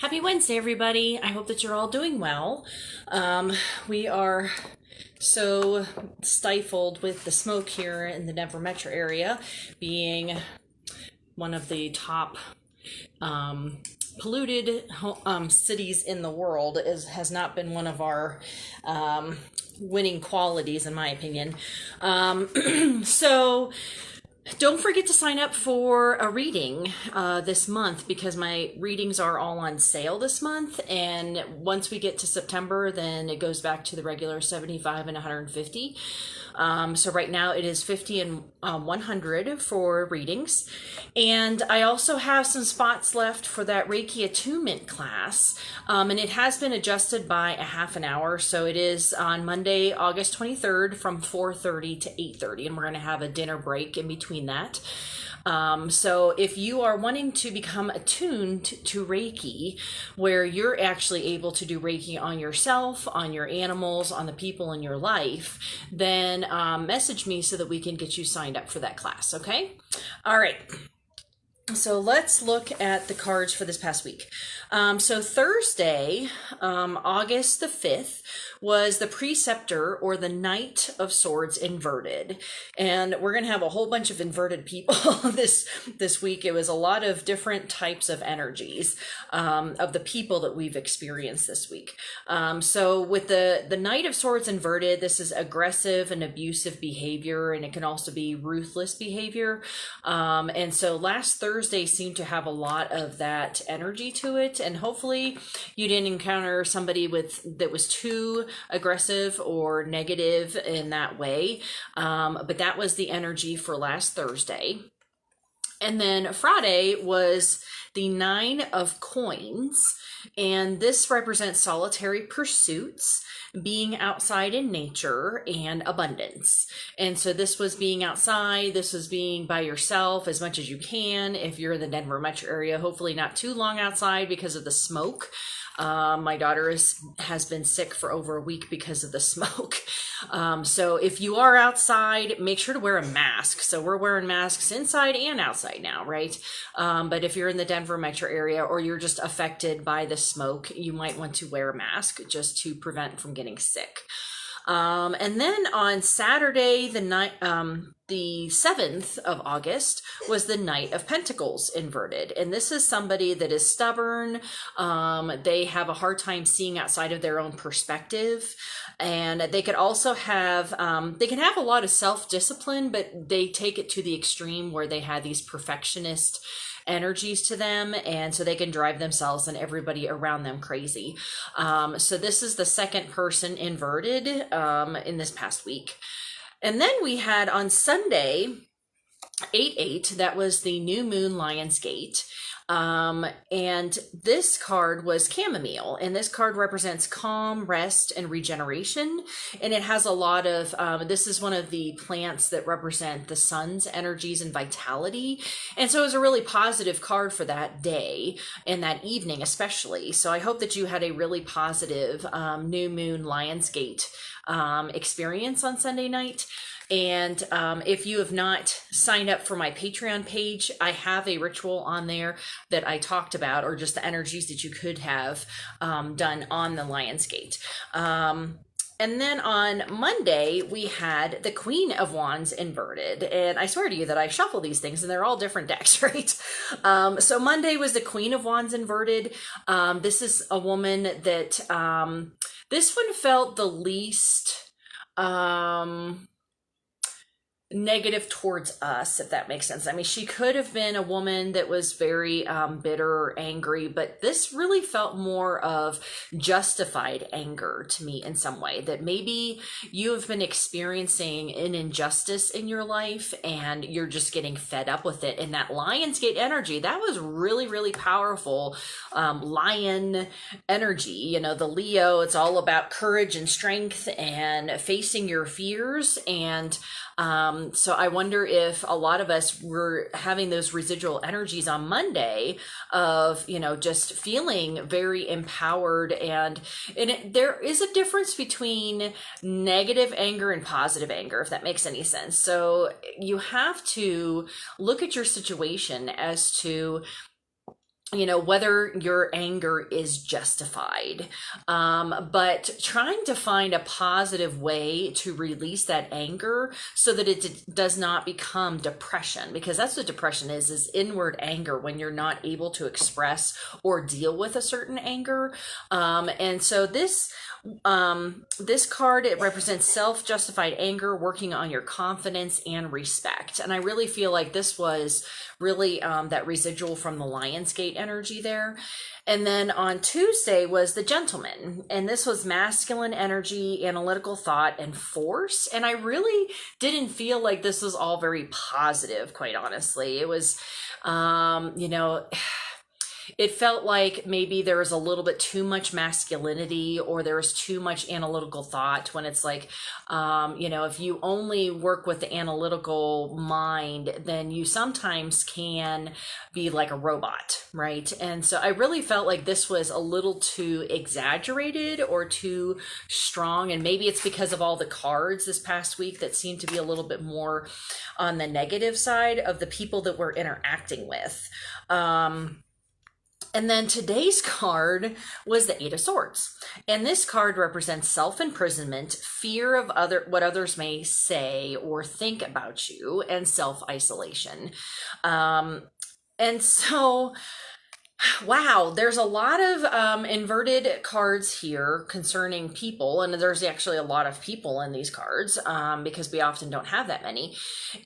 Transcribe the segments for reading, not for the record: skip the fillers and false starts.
Happy Wednesday, everybody. I hope that you're all doing well. We are so stifled with the smoke here in the Denver metro area, being one of the top polluted cities in the world. Has not been one of our winning qualities, in my opinion. So don't forget to sign up for a reading this month, because my readings are all on sale this month. And once we get to September, then it goes back to the regular 75 and 150. So right now it is 50 and 100 for readings. And I also have some spots left for that Reiki attunement class. And it has been adjusted by a half an hour. So it is on Monday, August 23rd from 4:30 to 8:30. And we're going to have a dinner break in between that. So if you are wanting to become attuned to Reiki, where you're actually able to do Reiki on yourself, on your animals, on the people in your life, then message me so that we can get you signed up for that class, okay? All right. So let's look at the cards for this past week. So Thursday, August the 5th, was the Preceptor, or the Knight of Swords inverted. And we're going to have a whole bunch of inverted people this week. It was a lot of different types of energies of the people that we've experienced this week. So with the Knight of Swords inverted, this is aggressive and abusive behavior, and it can also be ruthless behavior. And so last Thursday seemed to have a lot of that energy to it, and hopefully you didn't encounter somebody that was too aggressive or negative in that way. But that was the energy for last Thursday. And then Friday was the Nine of Coins, and this represents solitary pursuits, being outside in nature, and abundance. And so this was being outside, this was being by yourself as much as you can. If you're in the Denver metro area, hopefully not too long outside because of the smoke. My daughter has been sick for over a week because of the smoke. So if you are outside, make sure to wear a mask. So we're wearing masks inside and outside now, right? But if you're in the Denver metro area, or you're just affected by the smoke, you might want to wear a mask just to prevent from getting sick. And then on Saturday, the 7th of August, was the Knight of Pentacles inverted. And this is somebody that is stubborn. They have a hard time seeing outside of their own perspective. And they could also have, they can have a lot of self-discipline, but they take it to the extreme where they have these perfectionist energies to them, and so they can drive themselves and everybody around them crazy. So this is the second person inverted in this past week. And then we had on Sunday 8/8, that was the new moon Lion's Gate. And this card was chamomile, and this card represents calm, rest, and regeneration. And it has a lot of, this is one of the plants that represent the sun's energies and vitality. And so it was a really positive card for that day and that evening, especially. So I hope that you had a really positive, new moon Lion's Gate, experience on Sunday night. And if you have not signed up for my Patreon page, I have a ritual on there that I talked about, or just the energies that you could have done on the Lion's Gate. And then on Monday, we had the Queen of Wands inverted. And I swear to you that I shuffle these things and they're all different decks, right? So Monday was the Queen of Wands inverted. This is a woman that, this one felt the least negative towards us, if that makes sense. I mean, she could have been a woman that was very bitter or angry, but this really felt more of justified anger to me in some way, that maybe you have been experiencing an injustice in your life and you're just getting fed up with it. And that Lionsgate energy, that was really, really powerful. Lion energy, you know, the Leo, it's all about courage and strength and facing your fears. And so I wonder if a lot of us were having those residual energies on Monday of, you know, just feeling very empowered. And there is a difference between negative anger and positive anger, if that makes any sense. So you have to look at your situation as to whether your anger is justified. But trying to find a positive way to release that anger so that it does not become depression, because that's what depression is inward anger when you're not able to express or deal with a certain anger. And so this card, it represents self-justified anger, working on your confidence and respect. And I really feel like this was really that residual from the Lionsgate energy there. And then on Tuesday was the Gentleman, and this was masculine energy, analytical thought, and force. And I really didn't feel like this was all very positive, quite honestly. It was, it felt like maybe there was a little bit too much masculinity, or there was too much analytical thought, when it's like, if you only work with the analytical mind, then you sometimes can be like a robot, right? And so I really felt like this was a little too exaggerated or too strong. And maybe it's because of all the cards this past week that seemed to be a little bit more on the negative side of the people that we're interacting with. And then today's card was the Eight of Swords. And this card represents self-imprisonment, fear of what others may say or think about you, and self-isolation. And so, wow, there's a lot of inverted cards here concerning people, and there's actually a lot of people in these cards because we often don't have that many.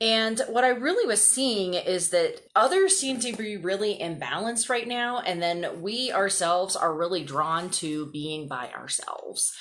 And what I really was seeing is that others seem to be really imbalanced right now, and then we ourselves are really drawn to being by ourselves.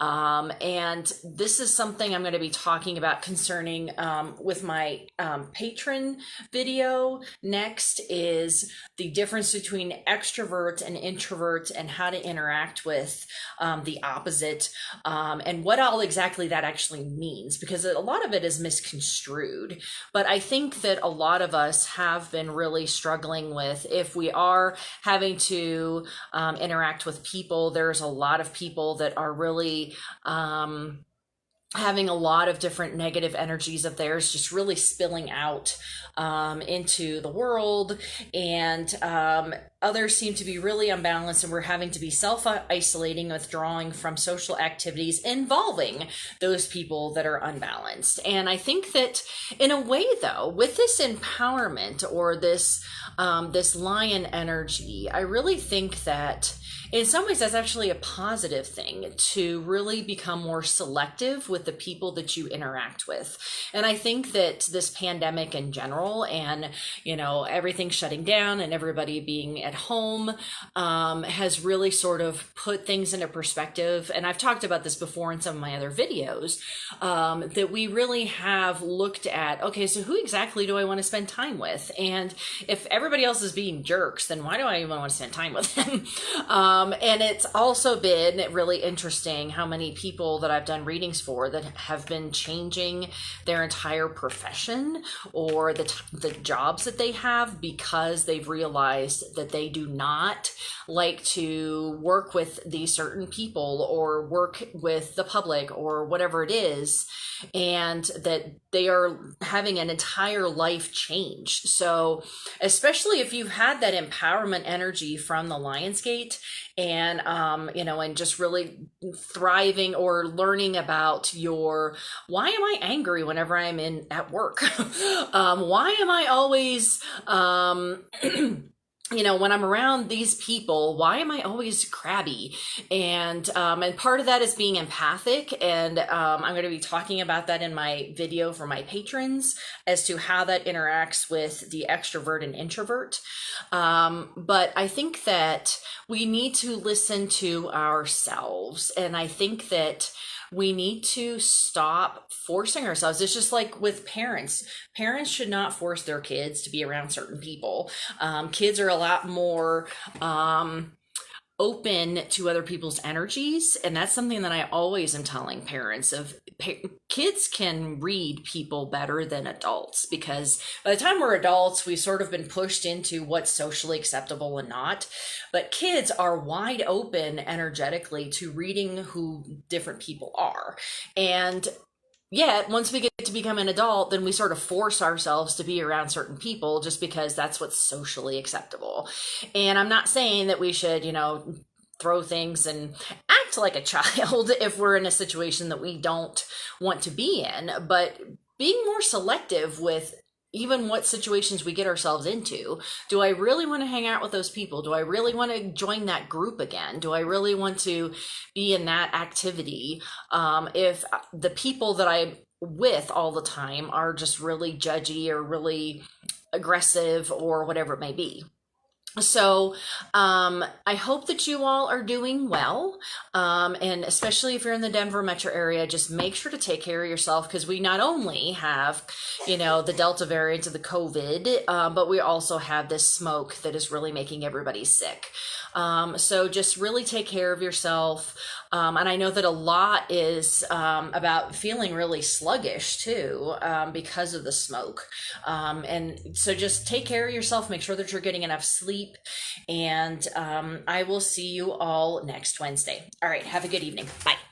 And this is something I'm going to be talking about concerning with my patron video. Next is the difference between extrovert and introvert, and how to interact with the opposite, and what all exactly that actually means, because a lot of it is misconstrued. But I think that a lot of us have been really struggling with, if we are having to interact with people, there's a lot of people that are really having a lot of different negative energies of theirs just really spilling out into the world, and others seem to be really unbalanced, and we're having to be self-isolating, withdrawing from social activities involving those people that are unbalanced. And I think that in a way, though, with this empowerment, or this lion energy, I really think that in some ways that's actually a positive thing, to really become more selective with the people that you interact with. And I think that this pandemic in general, and everything shutting down and everybody being at home, has really sort of put things into perspective. And I've talked about this before in some of my other videos, that we really have looked at, okay, so who exactly do I want to spend time with? And if everybody else is being jerks, then why do I even want to spend time with them? And it's also been really interesting how many people that I've done readings for that have been changing their entire profession, or the jobs that they have, because they've realized that they do not like to work with these certain people, or work with the public, or whatever it is, and that they are having an entire life change. So especially if you've had that empowerment energy from the Lionsgate, and and just really thriving or learning about why am I angry whenever I'm at work? Why am I always when I'm around these people, why am I always crabby? And part of that is being empathic. And I'm going to be talking about that in my video for my patrons, as to how that interacts with the extrovert and introvert. But I think that we need to listen to ourselves. And I think that we need to stop forcing ourselves. It's just like with parents. Parents should not force their kids to be around certain people. Kids are a lot more open to other people's energies, and that's something that I always am telling parents of. Kids can read people better than adults, because by the time we're adults, we've sort of been pushed into what's socially acceptable and not. But kids are wide open energetically to reading who different people are. And Yet, once we get to become an adult, then we sort of force ourselves to be around certain people just because that's what's socially acceptable. And I'm not saying that we should, throw things and act like a child if we're in a situation that we don't want to be in, but being more selective with even what situations we get ourselves into. Do I really want to hang out with those people? Do I really want to join that group again? Do I really want to be in that activity? If the people that I'm with all the time are just really judgy or really aggressive or whatever it may be. So, I hope that you all are doing well. And especially if you're in the Denver metro area, just make sure to take care of yourself because we not only have, the Delta variant of the COVID, but we also have this smoke that is really making everybody sick. So just really take care of yourself. And I know that a lot is about feeling really sluggish too because of the smoke. And so just take care of yourself, make sure that you're getting enough sleep, and I will see you all next Wednesday. All right, have a good evening. Bye.